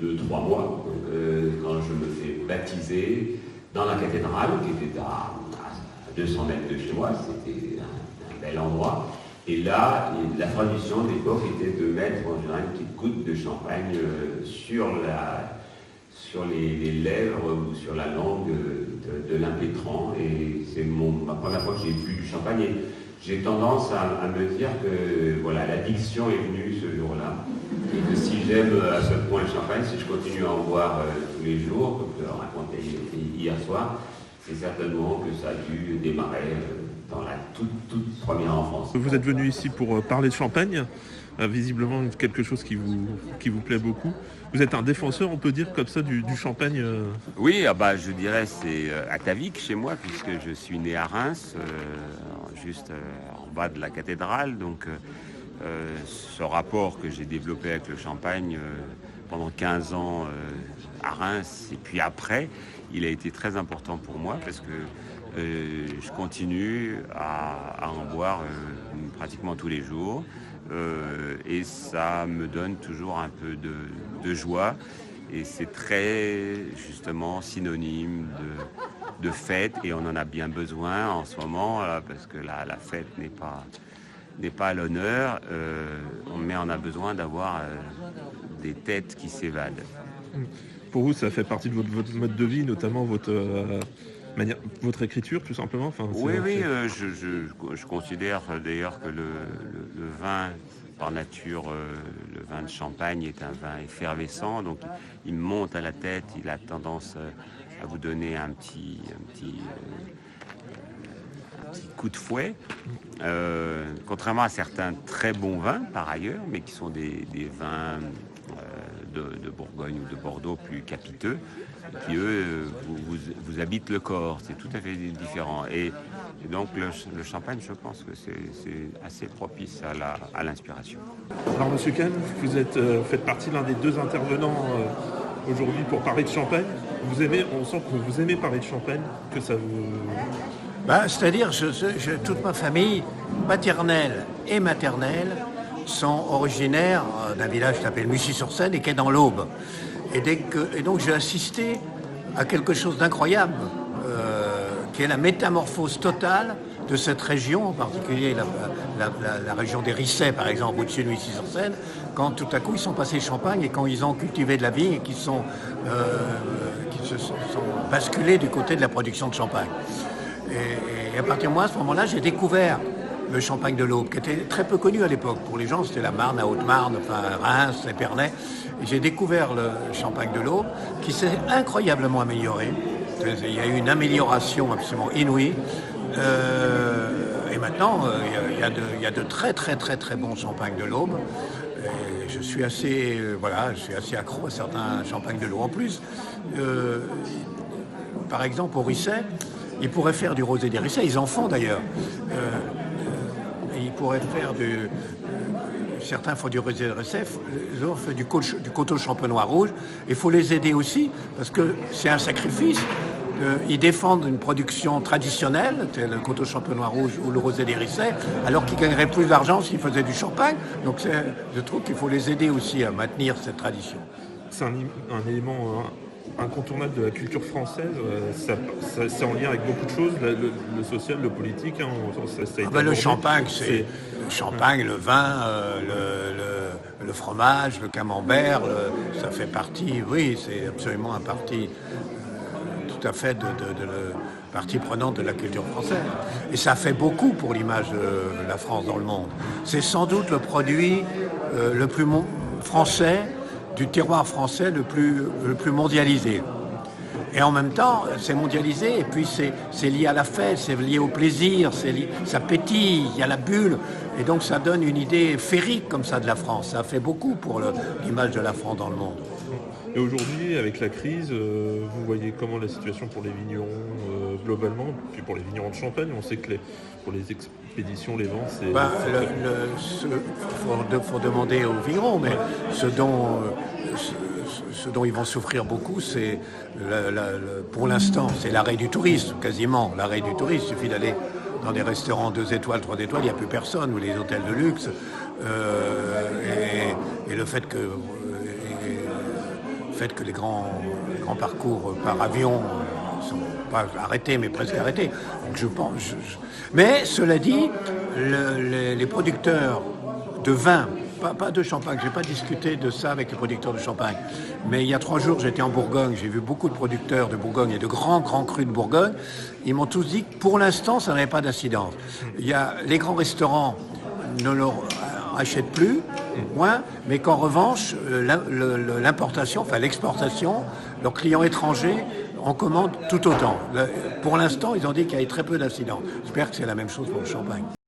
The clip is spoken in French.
2-3 mois, quand je me fais baptiser dans la cathédrale, qui était à 200 mètres de chez moi. C'était un bel endroit. Et là, la tradition de l'époque était de mettre en général une petite goutte de champagne sur les lèvres ou sur la langue de l'impétrant. Et c'est ma première fois que j'ai bu du champagne. Et j'ai tendance à me dire que voilà, l'addiction est venue ce jour-là. Et que si j'aime à ce point le champagne, si je continue à en boire tous les jours, comme je le racontais hier soir, c'est certainement que ça a dû démarrer dans la toute première enfance. Vous êtes venu ici pour parler de champagne, visiblement quelque chose qui vous plaît beaucoup. Vous êtes un défenseur, on peut dire, comme ça, du champagne Oui, je dirais c'est atavique chez moi, puisque je suis né à Reims, juste en bas de la cathédrale. Donc ce rapport que j'ai développé avec le champagne pendant 15 ans à Reims, et puis après, il a été très important pour moi, parce que je continue à en boire pratiquement tous les jours. Et ça me donne toujours un peu de joie, et c'est très justement synonyme de fête, et on en a bien besoin en ce moment parce que la fête n'est pas à l'honneur, mais on a besoin d'avoir des têtes qui s'évadent. Pour vous, ça fait partie de votre mode de vie, notamment votre écriture, tout simplement. Oui, je considère d'ailleurs que le vin, par nature, le vin de Champagne est un vin effervescent, donc il monte à la tête, il a tendance à vous donner un petit coup de fouet, contrairement à certains très bons vins par ailleurs, mais qui sont des vins de Bourgogne ou de Bordeaux plus capiteux, qui eux vous habitent le corps. C'est tout à fait différent. Et donc le champagne, je pense que c'est assez propice à l'inspiration. Alors Monsieur Kahn, vous faites partie l'un des deux intervenants aujourd'hui pour parler de champagne. On sent que vous aimez parler de champagne, que ça vous... C'est-à-dire, toute ma famille, paternelle et maternelle, sont originaires d'un village qui s'appelle Mussy-sur-Seine et qui est dans l'Aube. Et donc j'ai assisté à quelque chose d'incroyable, qui est la métamorphose totale de cette région, en particulier la région des Rissets, par exemple, au-dessus de Mussy-sur-Seine, quand tout à coup ils sont passés Champagne et quand ils ont cultivé de la vigne et qui se sont basculés du côté de la production de champagne. Et à partir de moi, à ce moment-là, j'ai découvert le champagne de l'Aube, qui était très peu connu à l'époque. Pour les gens, c'était la Marne, la Haute-Marne, Reims, Épernay. Et j'ai découvert le champagne de l'Aube, qui s'est incroyablement amélioré. Il y a eu une amélioration absolument inouïe. Et maintenant, il y a de très, très, très, très bons champagnes de l'Aube. Et je suis assez accro à certains champagnes de l'Aube. En plus, par exemple, au Risset, ils pourraient faire du rosé des Rissets. Ils en font d'ailleurs. Ils pourraient faire certains font du rosé des Rissets, les autres font du coteau champenois rouge. Il faut les aider aussi, parce que c'est un sacrifice. Ils défendent une production traditionnelle, le coteau champenois rouge ou le rosé des Rissets, alors qu'ils gagneraient plus d'argent s'ils faisaient du champagne. Donc je trouve qu'il faut les aider aussi à maintenir cette tradition. C'est un élément incontournable de la culture française. C'est en lien avec beaucoup de choses, le social, le politique. Le champagne, c'est le champagne, le vin, le fromage, le camembert. Ça fait partie, oui, c'est absolument un parti tout à fait de partie prenante de la culture française. Et ça fait beaucoup pour l'image de la France dans le monde. C'est sans doute le produit le plus français, du terroir français le plus mondialisé. Et en même temps, c'est mondialisé, et puis c'est lié à la fête, c'est lié au plaisir, ça pétille, il y a la bulle, et donc ça donne une idée féerique comme ça de la France. Ça fait beaucoup pour l'image de la France dans le monde. Et aujourd'hui, avec la crise, vous voyez comment la situation pour les vignerons globalement, puis pour les vignerons de Champagne, on sait que pour les expéditions, les ventes, c'est... faut demander aux vignerons, mais ce dont ils vont souffrir beaucoup, c'est pour l'instant, c'est l'arrêt du tourisme, quasiment. L'arrêt du tourisme, il suffit d'aller dans des restaurants 2 étoiles, 3 étoiles, il n'y a plus personne, ou les hôtels de luxe. Et le fait que fait que les grands parcours par avion sont pas arrêtés, mais presque arrêtés. Donc je pense. Mais cela dit, les producteurs de vin, pas de champagne, je n'ai pas discuté de ça avec les producteurs de champagne, mais il y a 3 jours j'étais en Bourgogne, j'ai vu beaucoup de producteurs de Bourgogne et de grands crus de Bourgogne. Ils m'ont tous dit que pour l'instant ça n'avait pas d'incidence. Il y a les grands restaurants ne leur achètent plus, moins, mais qu'en revanche l'importation, enfin l'exportation, leurs clients étrangers en commandent tout autant. Pour l'instant ils ont dit qu'il y avait très peu d'incidence. J'espère que c'est la même chose pour le champagne.